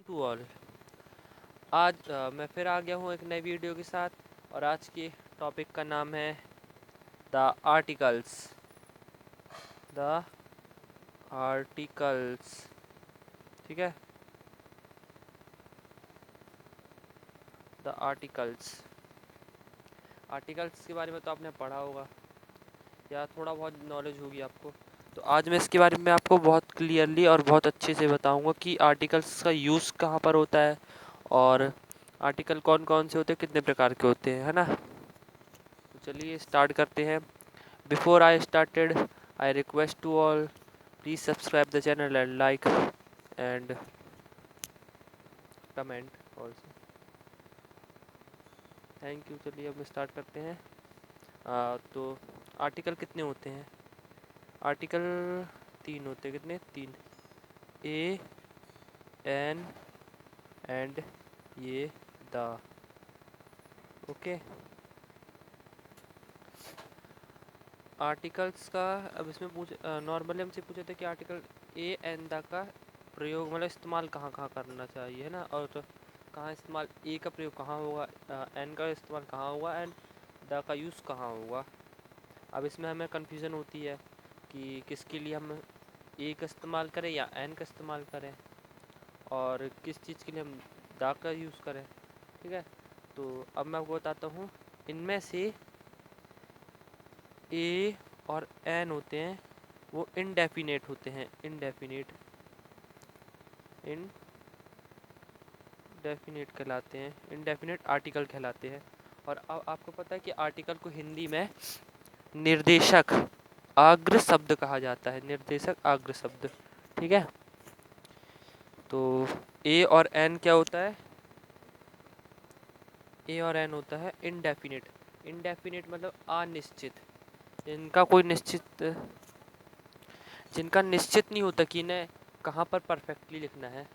To all. आज मैं फिर आ गया हूँ एक नई वीडियो के साथ और आज के टॉपिक का नाम है द आर्टिकल्स। द आर्टिकल्स, ठीक है। द आर्टिकल्स आर्टिकल्स के बारे में तो आपने पढ़ा होगा या थोड़ा बहुत नॉलेज होगी आपको। तो आज मैं इसके बारे में आपको बहुत क्लियरली और बहुत अच्छे से बताऊंगा कि आर्टिकल्स का यूज़ कहाँ पर होता है और आर्टिकल कौन कौन से होते हैं, कितने प्रकार के होते हैं, है ना। तो चलिए स्टार्ट करते हैं। Before I started, I request to all, please subscribe the channel and like and comment also. Thank you. चलिए अब स्टार्ट करते हैं। तो आर्टिकल कितने होते हैं? आर्टिकल 3 होते हैं। कितने? 3। ए, एन एंड ये द। ओके। आर्टिकल्स का अब इसमें नॉर्मली हमसे पूछे थे कि आर्टिकल ए एन द का प्रयोग मतलब इस्तेमाल कहाँ कहाँ करना चाहिए, है ना। और तो कहाँ इस्तेमाल, ए का प्रयोग कहाँ होगा, एन का इस्तेमाल कहाँ होगा एंड द का यूज़ कहाँ होगा। अब इसमें हमें कन्फ्यूज़न होती है कि किसके लिए हम ए का इस्तेमाल करें या एन का इस्तेमाल करें और किस चीज़ के लिए हम द का यूज़ करें, ठीक है। तो अब मैं आपको बताता हूँ, इनमें से ए और एन होते हैं वो इनडेफिनेट होते हैं। इनडेफिनेट कहलाते हैं, इनडेफिनेट आर्टिकल कहलाते हैं। और अब आपको पता है कि आर्टिकल को हिंदी में निर्देशक अग्र शब्द कहा जाता है। निर्देशक अग्र शब्द, ठीक है। तो ए और एन क्या होता है? ए और एन होता है इनडेफिनेट। इनडेफिनेट मतलब अनिश्चित, जिनका कोई निश्चित जिनका निश्चित नहीं होता कि इन्हें कहाँ पर परफेक्टली लिखना है।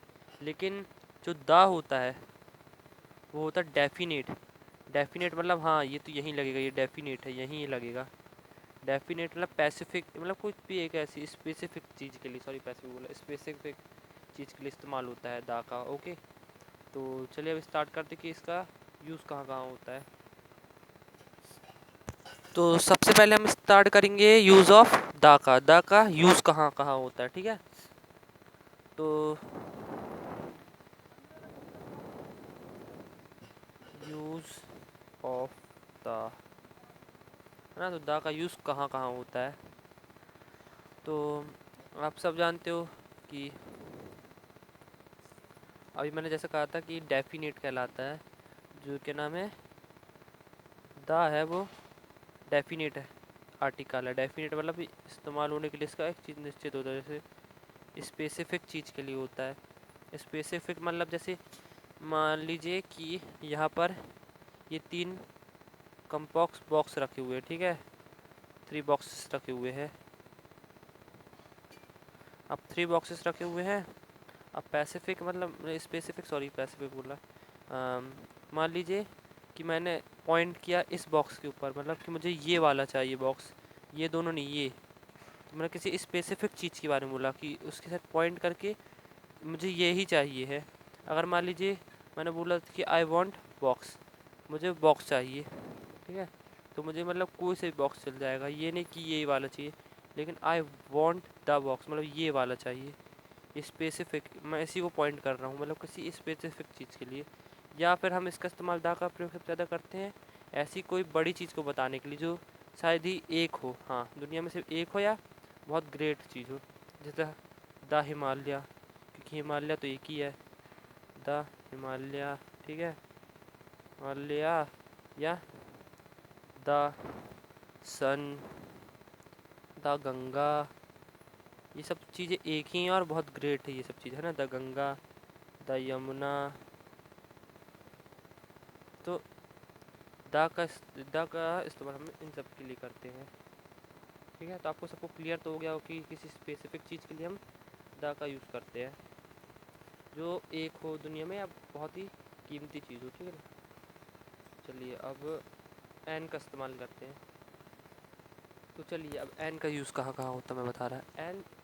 लेकिन जो द होता है वो होता है डेफिनेट। डेफिनेट मतलब हाँ ये तो यहीं लगेगा, ये डेफिनेट है, यहीं लगेगा। डेफिनेट मतलब पैसिफिक, मतलब कुछ भी एक ऐसी स्पेसिफिक चीज़ के लिए, सॉरी पैसिफिक बोला, स्पेसिफिक चीज़ के लिए इस्तेमाल होता है दा का। ओके। तो चलिए अब स्टार्ट करते कि इसका यूज़ कहाँ कहाँ होता है। तो सबसे पहले हम स्टार्ट करेंगे यूज़ ऑफ दा का। दा का यूज़ कहाँ कहाँ होता है, ठीक है। तो यूज़ ऑफ द, है ना। तो द का यूज़ कहाँ कहाँ होता है, तो आप सब जानते हो कि अभी मैंने जैसे कहा था कि डेफिनेट कहलाता है, जो क्या नाम है, द है वो डेफिनेट है, आर्टिकल है। डेफिनेट मतलब इस्तेमाल होने के लिए इसका एक चीज़ निश्चित होता है, जैसे स्पेसिफिक चीज़ के लिए होता है। स्पेसिफिक मतलब जैसे मान लीजिए कि यहाँ पर ये 3 कंपॉक्स बॉक्स रखे हुए हैं, ठीक है। 3 बॉक्सेस रखे हुए हैं। अब 3 बॉक्सेस रखे हुए हैं। अब पैसिफिक मतलब स्पेसिफिक, सॉरी पैसिफिक बोला। मान लीजिए कि मैंने पॉइंट किया इस बॉक्स के ऊपर, मतलब कि मुझे ये वाला चाहिए बॉक्स, ये दोनों नहीं, ये। तो मैंने किसी स्पेसिफिक चीज़ के बारे में बोला कि उसके साथ पॉइंट करके मुझे ये ही चाहिए है। अगर मान लीजिए मैंने बोला कि आई वांट बॉक्स, मुझे बॉक्स चाहिए, ठीक है। तो मुझे मतलब कोई से बॉक्स चल जाएगा, ये नहीं कि ये वाला चाहिए, लेकिन आई वांट द बॉक्स मतलब ये वाला चाहिए। स्पेसिफिक, मैं इसी को पॉइंट कर रहा हूँ, मतलब किसी स्पेसिफिक चीज़ के लिए। या फिर हम इसका इस्तेमाल द का प्रयोग सबसे ज़्यादा करते हैं ऐसी कोई बड़ी चीज़ को बताने के लिए जो शायद ही एक हो, हाँ दुनिया में सिर्फ एक हो या बहुत ग्रेट चीज़ हो, जैसे द हिमालय, क्योंकि हिमालय तो एक ही है, द हिमालय, ठीक है। हिमालय या द सन, द गंगा, ये सब चीज़ें एक ही हैं और बहुत ग्रेट है ये सब चीज़, है ना। The Ganga, the Yamuna. तो द का इस्तेमाल हम इन सब के लिए करते हैं, ठीक है। तो आपको सबको क्लियर तो हो गया हो कि किसी स्पेसिफिक चीज़ के लिए हम द का यूज़ करते हैं जो एक हो दुनिया में या बहुत ही कीमती चीज़ हो, ठीक है ना। चलिए अब एन का इस्तेमाल करते हैं। तो चलिए अब एन का यूज़ कहाँ कहाँ होता है मैं बता रहा। एन